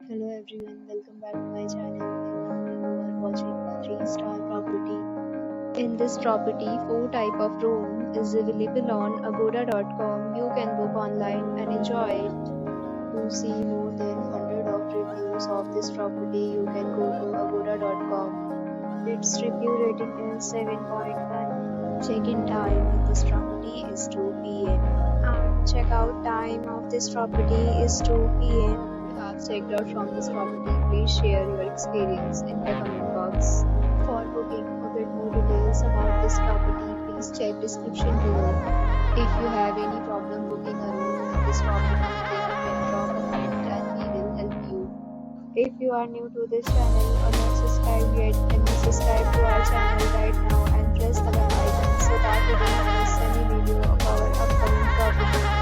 Hello everyone, welcome back to my channel. And now you are watching a 3-star property. In this property, 4 type of room is available on agoda.com. You can book online and enjoy it. To see more than 100 of reviews of this property, you can go to agoda.com. Its review rating is 7.1. Check-in time in this property is 2 p.m. and check-out time of this property is 2 p.m. Have checked out from this property, please share your experience in the comment box. For booking a bit more details about this property, please check description below. If you have any problem booking a room in this property, then you can drop a comment and we will help you. If you are new to this channel or not subscribed yet, then you subscribe to our channel right now and press the bell icon so that you don't miss any video of our upcoming property.